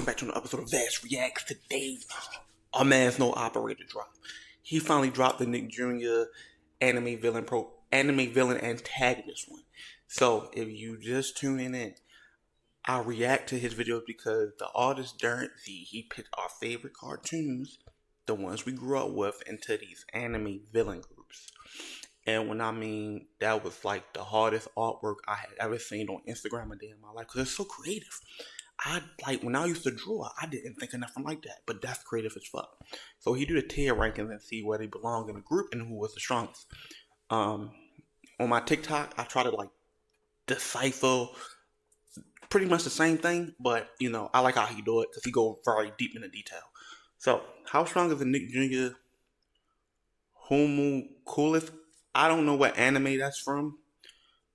welcome back to another episode of Vass Reacts. Today, our man's no operator drop. He finally dropped the Nick Jr. anime villain antagonist one. So if you just tuning in, I react to his videos because the artist Dora and Steve, he picked our favorite cartoons, the ones we grew up with, into these anime villain groups. And when I mean that was like the hardest artwork I had ever seen on Instagram a day in my life, because it's so creative. When I used to draw, I didn't think of nothing like that, but that's creative as fuck. So he do the tier rankings and see where they belong in the group and who was the strongest. On my TikTok, I try to decipher pretty much the same thing, but I like how he do it because he go very deep into detail. So how strong is the Nick Jr. Homunculus? I don't know what anime that's from,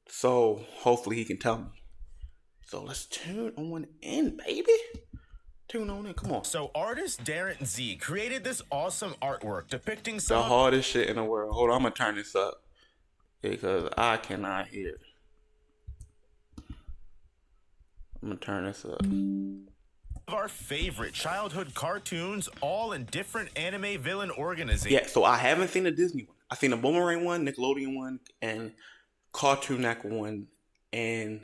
so hopefully he can tell me. So let's tune on in, baby. Tune on in, come on. So artist Dora and Steve created this awesome artwork depicting the hardest shit in the world. Hold on, I'm gonna turn this up because I cannot hear. I'm gonna turn this up. Of our favorite childhood cartoons, all in different anime villain organizations. Yeah, so I haven't seen the Disney one. I've seen the Boomerang one, Nickelodeon one, and Cartoon Network one, and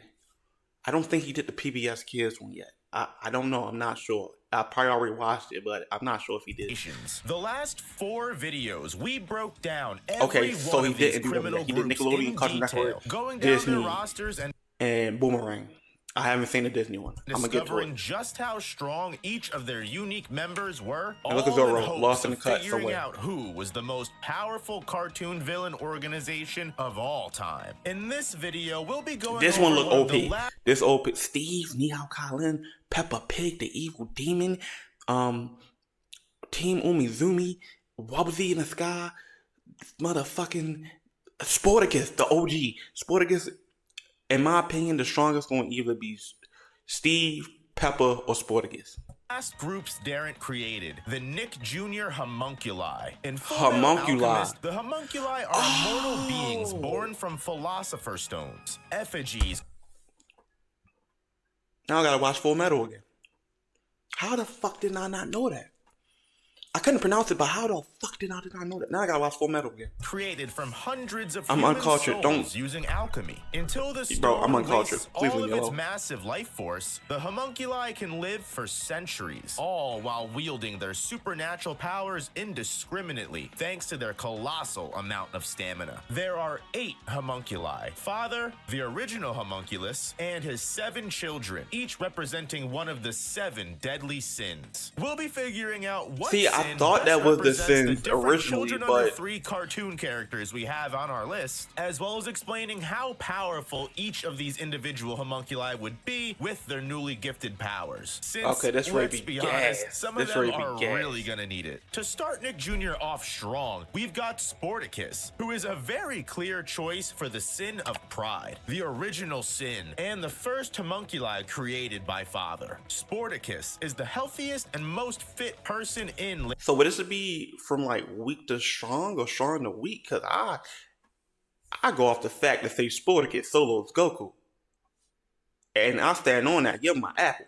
I don't think he did the PBS Kids one yet. I don't know. I'm not sure. I probably already watched it, but I'm not sure if he did. The last 4 videos, we broke down so he didn't do that. He did Nickelodeon, Cartoon Network, going down Disney, their rosters and Boomerang. I haven't seen the Disney one. I'm gonna get to it. Just how strong each of their unique members were. And look at Zorro, lost in the cut figuring out who was the most powerful cartoon villain organization of all time. In this video, we'll be going. This one look OP. This OP. Steve, Kylin, Peppa Pig, the evil demon, Team Umizumi, Wubbzy in the sky, motherfucking Sporticus, the OG. Sporticus. In my opinion, the strongest going to either be Steve, Peppa, or Sporticus. Last groups Darren created, the Nick Jr. homunculi. In Homunculi. Alchemist, the homunculi are immortal beings born from philosopher's stones, effigies. Now I gotta watch Full Metal again. How the fuck did I not know that? I couldn't pronounce it, but how the fuck did I not know that? Now I gotta watch Full Metal again. Created from hundreds of I'm uncultured. Don't using alchemy until the bro. I'm uncultured. Please all leave of me its alone. massive life force. The homunculi can live for centuries, all while wielding their supernatural powers indiscriminately, thanks to their colossal amount of stamina. There are 8 homunculi: Father, the original homunculus, and his 7 children, each representing one of the 7 deadly sins. We'll be figuring out what. I thought that was the sins originally, but the 3 cartoon characters we have on our list, as well as explaining how powerful each of these individual homunculi would be with their newly gifted powers. Since, this let's be honest, some of them are gas. really gonna need it. To start Nick Jr. off strong, we've got Sporticus, who is a very clear choice for the sin of pride, the original sin, and the first homunculi created by Father. Sporticus is the healthiest and most fit person in. So would this be from weak to strong or strong to weak? Cause I go off the fact that say Sporticus solo is Goku, and I stand on that. Give him my apple.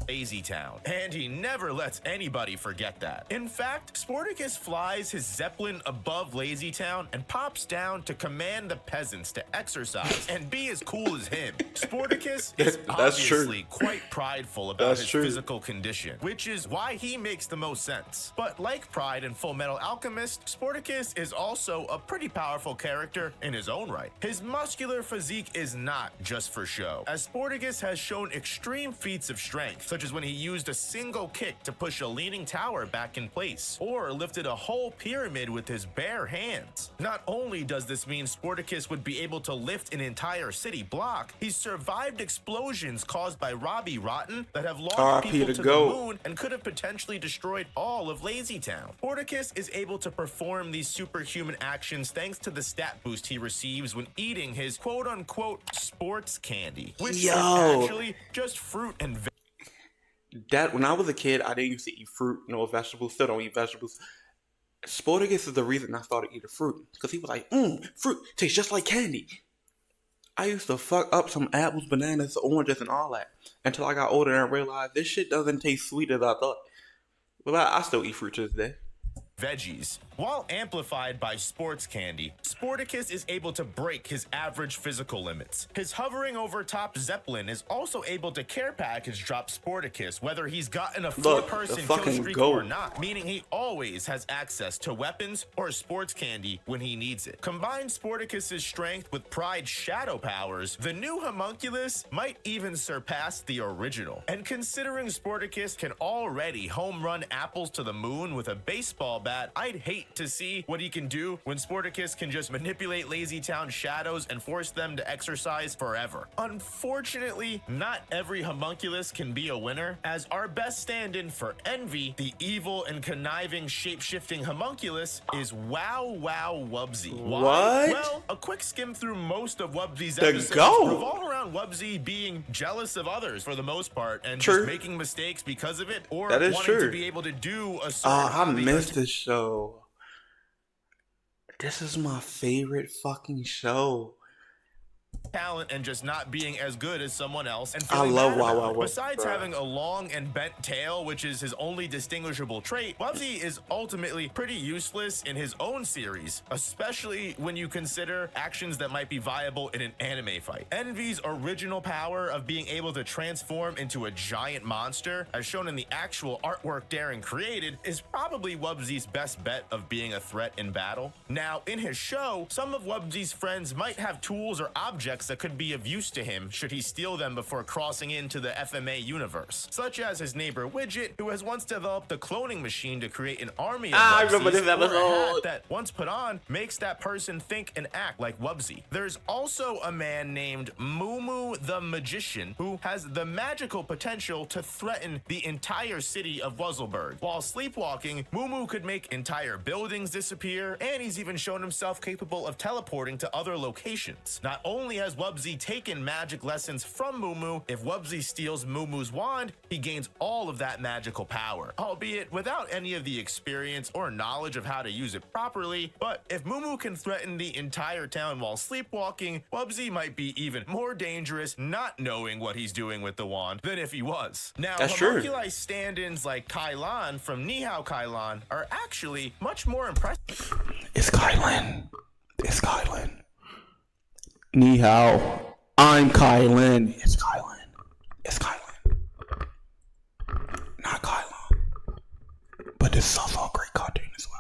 Lazy Town, and he never lets anybody forget that. In fact, Sporticus flies his Zeppelin above Lazy Town and pops down to command the peasants to exercise and be as cool as him. Sporticus is obviously quite prideful about his physical condition, which is why he makes the most sense. But like Pride and Full Metal Alchemist, Sporticus is also a pretty powerful character in his own right. His muscular physique is not just for show, as Sporticus has shown extreme feats of strength, such as when he used a single kick to push a leaning tower back in place, or lifted a whole pyramid with his bare hands. Not only does this mean Sporticus would be able to lift an entire city block, he's survived explosions caused by Robbie Rotten that have launched people to the moon and could have potentially destroyed all of Lazy Town. Sporticus is able to perform these superhuman actions thanks to the stat boost he receives when eating his quote-unquote sports candy, which is actually just fruit and vegetables. That when I was a kid, I didn't used to eat fruit, no vegetables. Still don't eat vegetables. Sporticus is the reason I started eating fruit, because he was like, fruit tastes just like candy. I used to fuck up some apples, bananas, oranges, and all that until I got older and realized this shit doesn't taste sweet as I thought. But I still eat fruit to this day. Veggies. While amplified by sports candy, Sporticus is able to break his average physical limits. His hovering over top Zeppelin is also able to care package drop Sporticus, whether he's gotten a four-person kill streak or not, meaning he always has access to weapons or sports candy when he needs it. Combine Sporticus's strength with Pride's shadow powers, the new homunculus might even surpass the original. And considering Sporticus can already home run apples to the moon with a baseball bat, I'd hate to see what he can do when Sporticus can just manipulate Lazy Town's shadows and force them to exercise forever. Unfortunately, not every homunculus can be a winner, as our best stand-in for Envy, the evil and conniving shape-shifting homunculus, is Wow Wubbzy. What? Well, a quick skim through most of Wubbzy's episodes revolve around Wubbzy being jealous of others for the most part and just making mistakes because of it, or wanting to be able to do a certain I missed this show. This is my favorite fucking show. Talent and just not being as good as someone else, and I love Wow Wubbzy. Besides having a long and bent tail, which is his only distinguishable trait, Wubbzy is ultimately pretty useless in his own series, especially when you consider actions that might be viable in an anime fight. Envy's original power of being able to transform into a giant monster, as shown in the actual artwork Darren created, is probably Wubbzy's best bet of being a threat in battle. Now, in his show, some of Wubbzy's friends might have tools or objects that could be of use to him should he steal them before crossing into the FMA universe, such as his neighbor Widget, who has once developed a cloning machine to create an army of I remember this episode. or a hat that, once put on, makes that person think and act like Wubbzy. There's also a man named Mumu the Magician, who has the magical potential to threaten the entire city of Wuzzleberg. While sleepwalking, Mumu could make entire buildings disappear, and he's even shown himself capable of teleporting to other locations. Not only has Wubbzy taken magic lessons from Mumu, if Wubbzy steals Mumu's wand, he gains all of that magical power, albeit without any of the experience or knowledge of how to use it properly. But if Mumu can threaten the entire town while sleepwalking, Wubbzy might be even more dangerous not knowing what he's doing with the wand than if he was. Now, homunculi stand-ins like Kylin from Ni Hao Kylin are actually much more impressive. It's Kylin. It's Kylin. Ni hao. I'm Kylin. It's Kylin. It's Kylin. Not Kylin. But this is also a great cartoon as well.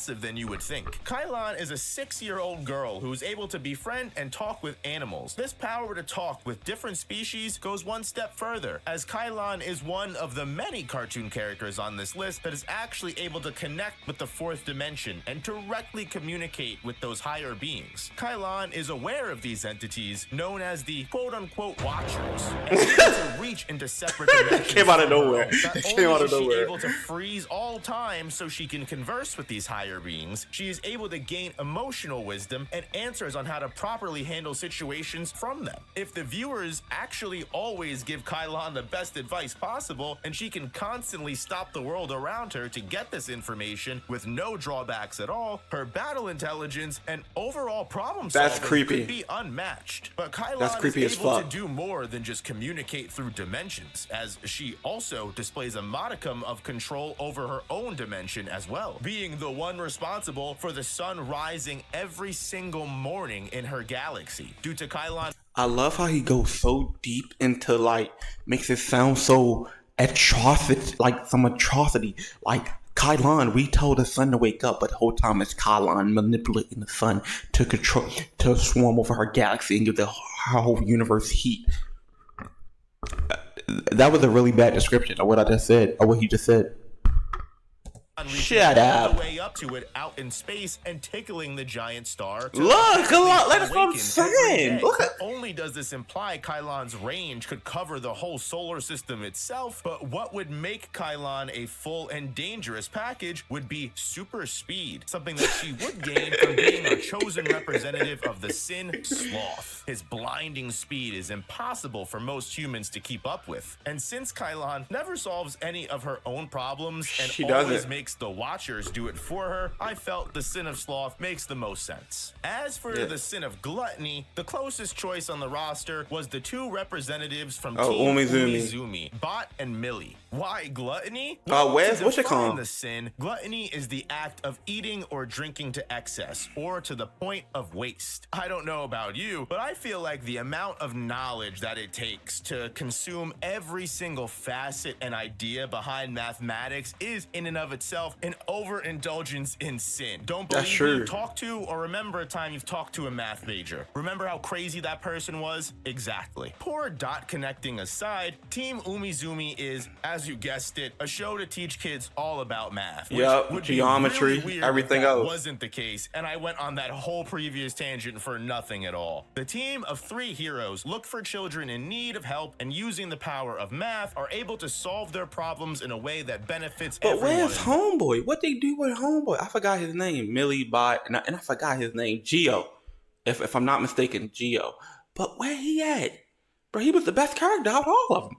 Than you would think. Kylin is a 6-year-old girl who is able to befriend and talk with animals. This power to talk with different species goes one step further, as Kylin is one of the many cartoon characters on this list that is actually able to connect with the fourth dimension and directly communicate with those higher beings. Kylin is aware of these entities, known as the quote-unquote Watchers, and is able to reach into separate dimensions. Came out of nowhere. She's able to freeze all time so she can converse with these higher beings, she is able to gain emotional wisdom and answers on how to properly handle situations from them. If the viewers actually always give Kylin the best advice possible, and she can constantly stop the world around her to get this information with no drawbacks at all, her battle intelligence and overall problem solving could be unmatched. But Kylin is able to do more than just communicate through dimensions, as she also displays a modicum of control over her own dimension as well, being the one responsible for the sun rising every single morning in her galaxy. Due to Kylin, I love how he goes so deep into, like, makes it sound so atrocity, like some atrocity. Like, Kylin, we told the sun to wake up, but the whole time it's Kylin manipulating the sun to control, to swarm over her galaxy and give her whole universe heat. That was a really bad description of what I just said, or what he just said. Shut up. All the way up to it out in space and tickling the giant star. Look, that's what I'm saying. Look. Not only does this imply Kylin's range could cover the whole solar system itself, but what would make Kylin a full and dangerous package would be super speed, something that she would gain from being a chosen representative of the sin sloth. His blinding speed is impossible for most humans to keep up with, and since Kylin never solves any of her own problems and always makes the watchers do it for her, I felt the sin of sloth makes the most sense. As for the sin of gluttony, the closest choice on the roster was the two representatives from Team Umizumi, Bot and Millie. Why gluttony? Well, Wes, what's your call? The sin, gluttony is the act of eating or drinking to excess, or to the point of waste. I don't know about you, but I feel like the amount of knowledge that it takes to consume every single facet and idea behind mathematics is in and of itself an overindulgence in sin. Don't believe who you talk to, or remember a time you've talked to a math major. Remember how crazy that person was? Exactly. Poor dot connecting aside, Team Umizumi is, as you guessed it, a show to teach kids all about math. Yep, geometry, really everything else. Wasn't the case, and I went on that whole previous tangent for nothing at all. The team of 3 heroes look for children in need of help, and using the power of math are able to solve their problems in a way that benefits everyone. But where's Homeboy? What they do with Homeboy? I forgot his name. Millie, Bot, and I forgot his name. Geo. If I'm not mistaken, Geo. But where he at? Bro, he was the best character out of all of them.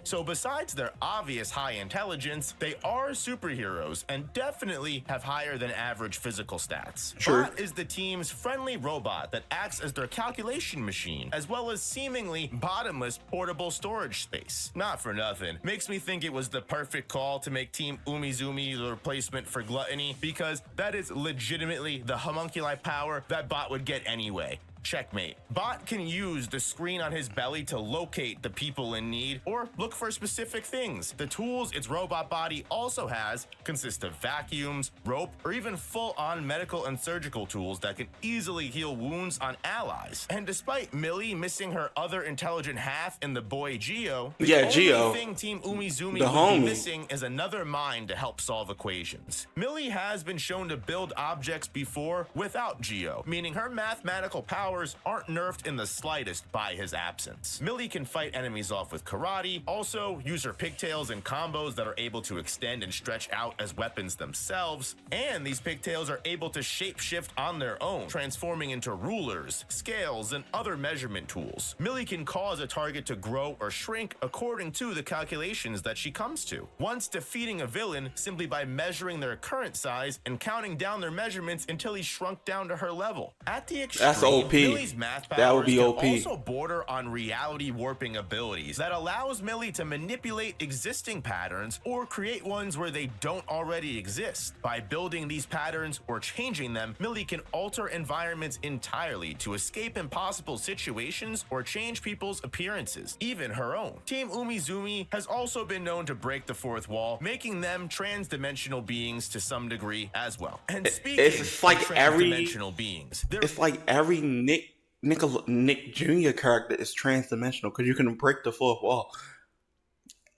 So besides their obvious high intelligence, they are superheroes and definitely have higher than average physical stats. Bot is the team's friendly robot that acts as their calculation machine, as well as seemingly bottomless portable storage space. Not for nothing, makes me think it was the perfect call to make Team Umizumi the replacement for gluttony, because that is legitimately the homunculi power that Bot would get anyway. Checkmate. Bot can use the screen on his belly to locate the people in need or look for specific things. The tools its robot body also has consist of vacuums, rope, or even full-on medical and surgical tools that can easily heal wounds on allies. And despite Millie missing her other intelligent half in the boy Geo, the only thing Team Umizumi would be missing is another mind to help solve equations. Millie has been shown to build objects before without Geo, meaning her mathematical powers aren't nerfed in the slightest by his absence. Millie can fight enemies off with karate, also use her pigtails in combos that are able to extend and stretch out as weapons themselves, and these pigtails are able to shapeshift on their own, transforming into rulers, scales, and other measurement tools. Millie can cause a target to grow or shrink according to the calculations that she comes to, once defeating a villain simply by measuring their current size and counting down their measurements until he's shrunk down to her level. At the extreme, that's OP. Millie's math powers can also border on reality warping abilities that allows Millie to manipulate existing patterns or create ones where they don't already exist. By building these patterns or changing them, Millie can alter environments entirely to escape impossible situations or change people's appearances, even her own. Team Umizumi has also been known to break the fourth wall, making them trans-dimensional beings to some degree as well. And speaking it's like of trans-dimensional beings, it's like every Nick Jr. character is trans-dimensional because you can break the fourth wall.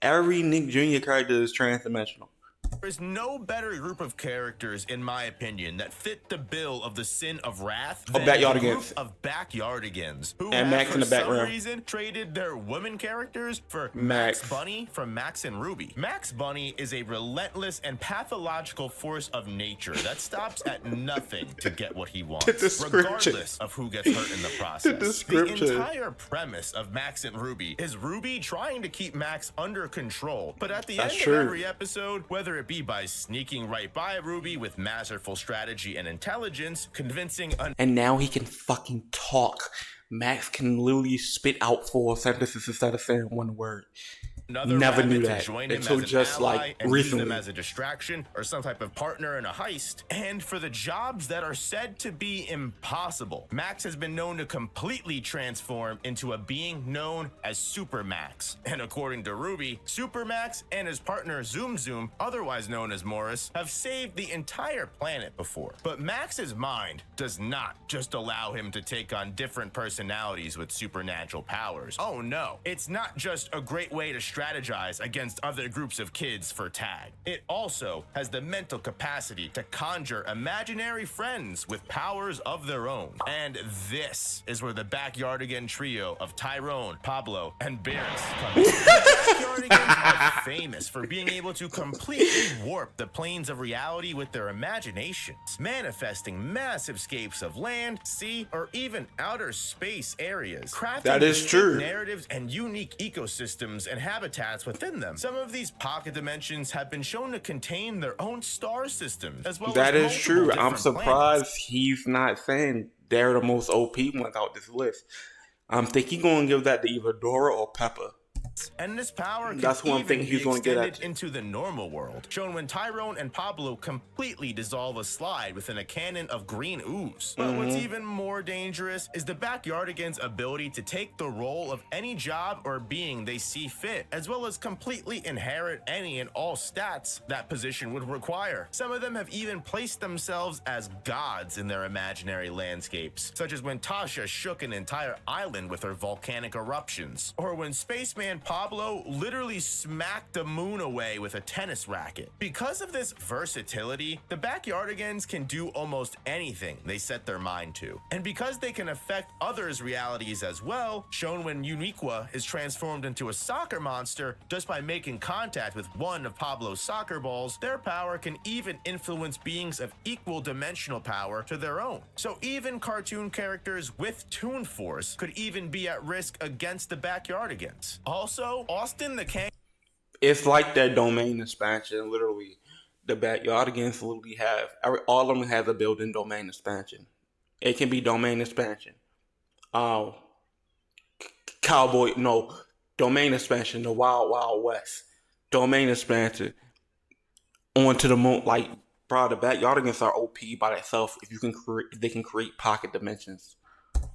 Every Nick Jr. character is trans-dimensional. There is no better group of characters, in my opinion, that fit the bill of the sin of wrath than the group of Backyardigans, who and Max in the background. For some reason traded their women characters for Max Bunny from Max and Ruby. Max Bunny is a relentless and pathological force of nature that stops at nothing to get what he wants, regardless of who gets hurt in the process. The entire premise of Max and Ruby is Ruby trying to keep Max under control, but at the end of every episode, whether it be by sneaking right by Ruby with masterful strategy and intelligence, convincing and now he can fucking talk. Max can literally spit out 4 sentences instead of saying one word. Never knew that until just like recently. Use them as a distraction or some type of partner in a heist. And for the jobs that are said to be impossible, Max has been known to completely transform into a being known as Super Max. And according to Ruby, Super Max and his partner Zoom Zoom, otherwise known as Morris, have saved the entire planet before. But Max's mind does not just allow him to take on different personalities with supernatural powers. Oh no, it's not just a great way to strategize against other groups of kids for tag. It also has the mental capacity to conjure imaginary friends with powers of their own. And this is where the Backyardigan trio of Tyrone, Pablo, and Barris come in. The Backyardigans are famous for being able to completely warp the planes of reality with their imaginations, manifesting massive scapes of land, sea, or even outer space areas, crafting That is distinct true. narratives and unique ecosystems and habitats within them. Some of these pocket dimensions have been shown to contain their own star systems, as well That as is true. multiple I'm different surprised planets. he's not saying they're the most OP ones out this list. I'm thinking he's going to give that to either Dora or Peppa. And this power can That's one even thing be he's gonna get at extended into the normal world, shown when Tyrone and Pablo completely dissolve a slide within a cannon of green ooze. But what's even more dangerous is the Backyardigans' ability to take the role of any job or being they see fit, as well as completely inherit any and all stats that position would require. Some of them have even placed themselves as gods in their imaginary landscapes, such as when Tasha shook an entire island with her volcanic eruptions, or when Spaceman Pablo literally smacked the moon away with a tennis racket. Because of this versatility, the Backyardigans can do almost anything they set their mind to. And because they can affect others' realities as well, shown when Uniqua is transformed into a soccer monster just by making contact with one of Pablo's soccer balls, their power can even influence beings of equal dimensional power to their own. So even cartoon characters with Toon Force could even be at risk against the Backyardigans. Also, Austin the Kangaroo. It's like that domain expansion. Literally, the Backyardigans literally have all of them has a built-in domain expansion. It can be domain expansion. Domain expansion. The Wild Wild West. Domain expansion. Onto the moon. Like, bro, the Backyardigans are OP by themselves. If they can create pocket dimensions.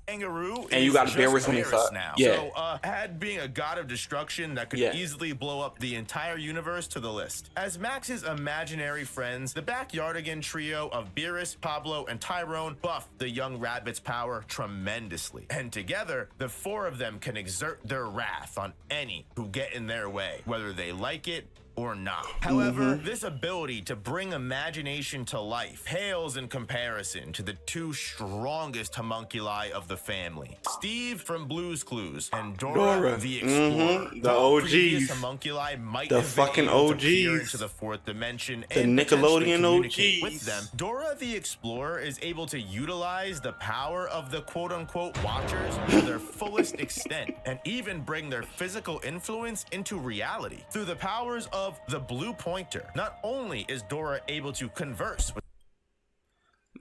Kangaroo And you got to bear with me now. Yeah. So, add being a god of destruction that could easily blow up the entire universe to the list. As Max's imaginary friends, the Backyardigan trio of Beerus, Pablo, and Tyrone buff the young rabbit's power tremendously. And together, the four of them can exert their wrath on any who get in their way, whether they like it or not. However, this ability to bring imagination to life pales in comparison to the two strongest homunculi of the family, Steve from Blue's Clues and Dora the Explorer. The OGs. Homunculi might The have fucking been able to peer OGs. into the fourth dimension The and Nickelodeon communicate OGs. with them. Dora the Explorer is able to utilize the power of the quote-unquote Watchers to their fullest extent, and even bring their physical influence into reality through the powers of the Blue Pointer. Not only is Dora able to converse with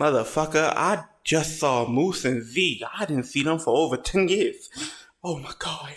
Motherfucker, I just saw Moose and Z. I didn't see them for over 10 years. Oh my god.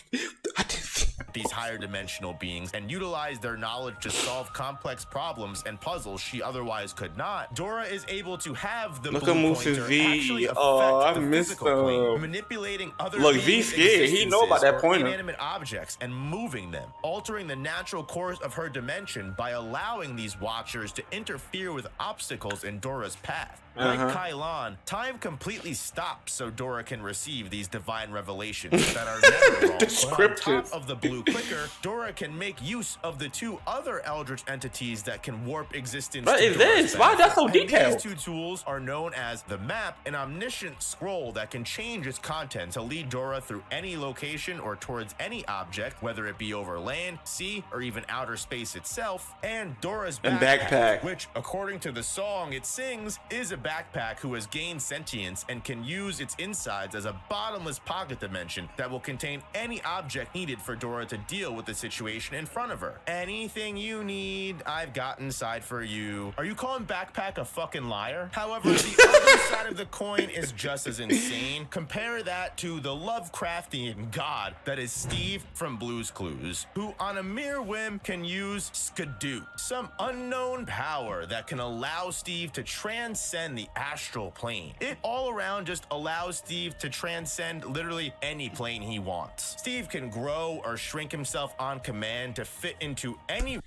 I didn't see them. these higher dimensional beings and utilize their knowledge to solve complex problems and puzzles she otherwise could not, Dora is able to have the Look at Blue Moose and Pointer Z. actually affect I the missed physical plane, them. manipulating other Look, Z's beings' scared. He know about that existences or pointer. inanimate objects and moving them, altering the natural course of her dimension by allowing these watchers to interfere with obstacles in Dora's path. Like Kylin, time completely stops so Dora can receive these divine revelations that are never wrong. But on top of the blue clicker, Dora can make use of the two other eldritch entities that can warp existence. What to is Dora's this? Why that's so benefit. And detailed? These two tools are known as the map, an omniscient scroll that can change its content to lead Dora through any location or towards any object, whether it be over land, sea, or even outer space itself, and Dora's backpack, which, according to the song it sings, is a backpack who has gained sentience and can use its insides as a bottomless pocket dimension that will contain any object needed for Dora to deal with the situation in front of her. Anything you need, I've got inside for you. Are you calling backpack a fucking liar? However, the other side of the coin is just as insane. Compare that to the Lovecraftian god that is Steve from Blue's Clues, who on a mere whim can use Skidoo, some unknown power that can allow Steve to transcend the astral plane. It all around just allows Steve to transcend literally any plane he wants. Steve can grow or shrink himself on command to fit into any.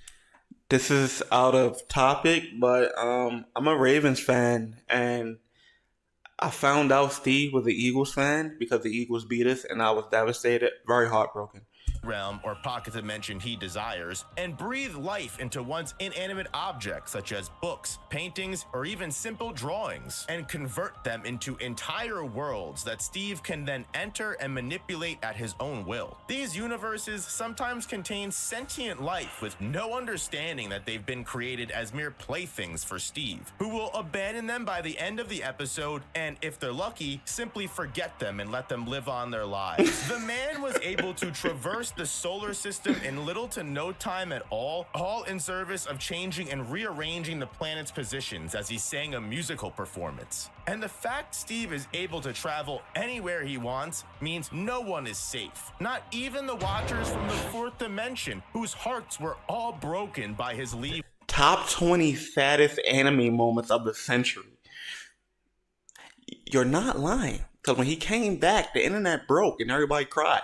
This is out of topic, but I'm a Ravens fan, and I found out Steve was an Eagles fan because the Eagles beat us, and I was devastated, very heartbroken. realm or pocket dimension he desires, and breathe life into one's inanimate objects such as books, paintings, or even simple drawings, and convert them into entire worlds that Steve can then enter and manipulate at his own will. These universes sometimes contain sentient life with no understanding that they've been created as mere playthings for Steve, who will abandon them by the end of the episode and, if they're lucky, simply forget them and let them live on their lives. The man was able to traverse the solar system in little to no time at all in service of changing and rearranging the planet's positions as he sang a musical performance. And the fact Steve is able to travel anywhere he wants means no one is safe. Not even the Watchers from the fourth dimension, whose hearts were all broken by his leave. Top 20 saddest anime moments of the century. You're not lying. Because when he came back, the internet broke and everybody cried.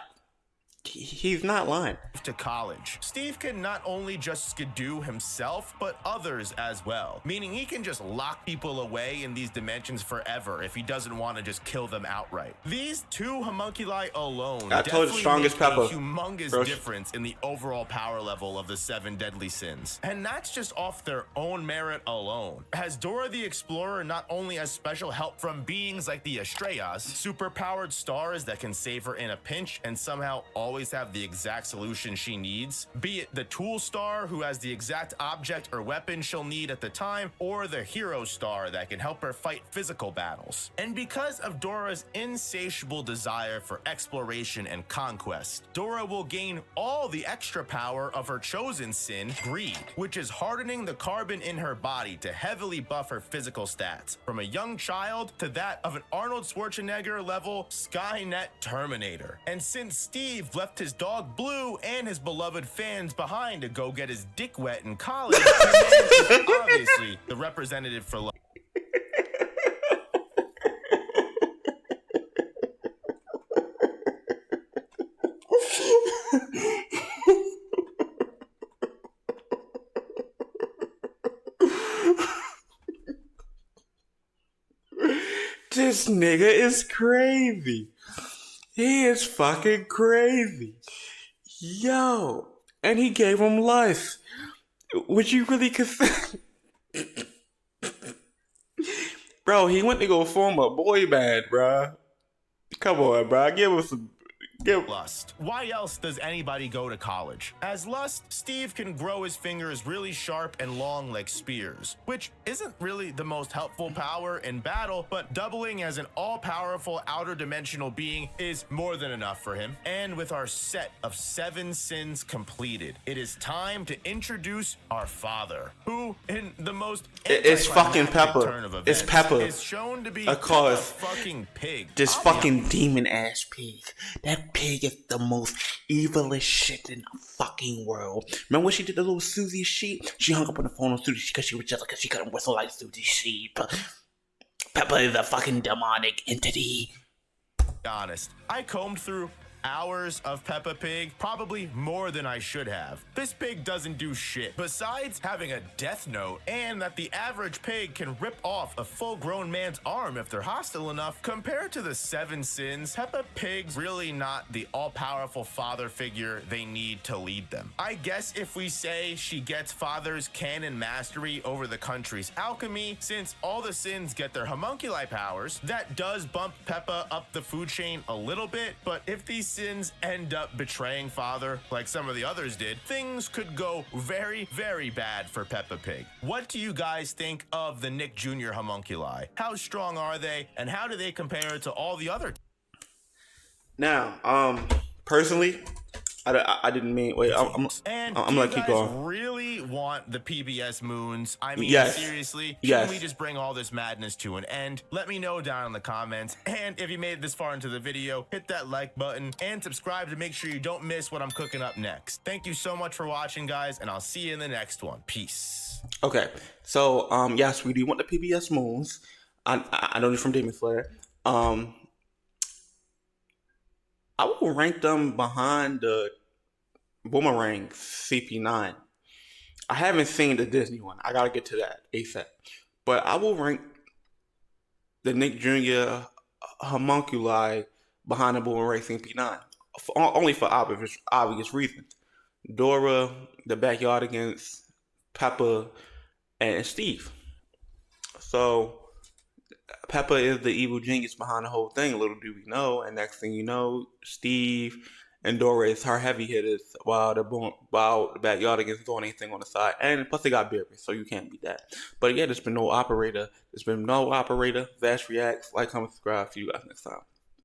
He's not lying. To college, Steve can not only just skidoo himself, but others as well, meaning he can just lock people away in these dimensions forever if he doesn't want to just kill them outright. These two homunculi alone definitely strongest make Peppa. a humongous difference in the overall power level of the 7 deadly sins. And that's just off their own merit alone. As Dora the Explorer not only has special help from beings like the Estrellas, superpowered stars that can save her in a pinch and somehow always have the exact solution she needs, be it the tool star who has the exact object or weapon she'll need at the time, or the hero star that can help her fight physical battles. And because of Dora's insatiable desire for exploration and conquest, Dora will gain all the extra power of her chosen sin, greed, which is hardening the carbon in her body to heavily buff her physical stats, from a young child to that of an Arnold Schwarzenegger level Skynet Terminator. And since Steve left his dog Blue and his beloved fans behind to go get his dick wet in college, the man is obviously the representative for life. This nigga is crazy. He is fucking crazy. Yo. And he gave him life. Would you really consider... Bro, he went to go form a boy band, bruh. Come on, bruh. Give us some... Lust. Why else does anybody go to college? As Lust, Steve can grow his fingers really sharp and long like spears, which isn't really the most helpful power in battle, but doubling as an all-powerful outer dimensional being is more than enough for him. And with our set of 7 sins completed, it is time to introduce our father, who, in the most it's fucking Peppa. turn of events, It's Peppa. is shown to be Of course. fucking pig. This fucking demon-ass pig. That pig is the most evilest shit in the fucking world. Remember when she did the little Susie sheep? She hung up on the phone on Susie because she was jealous because she couldn't whistle like Susie sheep. Peppa is a fucking demonic entity. Honest, I combed through hours of Peppa Pig, probably more than I should have. This pig doesn't do shit, besides having a death note, and that the average pig can rip off a full-grown man's arm if they're hostile enough. Compared to the 7 sins, Peppa Pig's really not the all-powerful father figure they need to lead them. I guess if we say she gets father's canon mastery over the country's alchemy, since all the sins get their homunculi powers, that does bump Peppa up the food chain a little bit, but if these sins end up betraying father like some of the others did, things could go very, very bad for Peppa Pig. What do you guys think of the Nick Jr. homunculi? How strong are they, and how do they compare to all the other? Now, personally, I didn't mean. Wait, I'm gonna keep going. Really want the PBS moons? I mean, Yes. seriously, Yes. can we just bring all this madness to an end? Let me know down in the comments. And if you made it this far into the video, hit that like button and subscribe to make sure you don't miss what I'm cooking up next. Thank you so much for watching, guys, and I'll see you in the next one. Peace. Okay, so yes, we do want the PBS moons. I know this from Demon Slayer. I will rank them behind the Boomerang CP9. I haven't seen the Disney one. I gotta get to that ASAP. But I will rank the Nick Jr. homunculi behind the Boomerang CP9. only for obvious reasons. Dora, the Backyardigans, Peppa, and Steve. So Peppa is the evil genius behind the whole thing. Little do we know, and next thing you know, Steve and Dora is her heavy hitters, while the Backyardigans doing anything on the side. And plus, they got berries, so you can't beat that. But yeah, there's been no operator. There's been no operator. Vass reacts. Like, comment, subscribe. See you guys next time.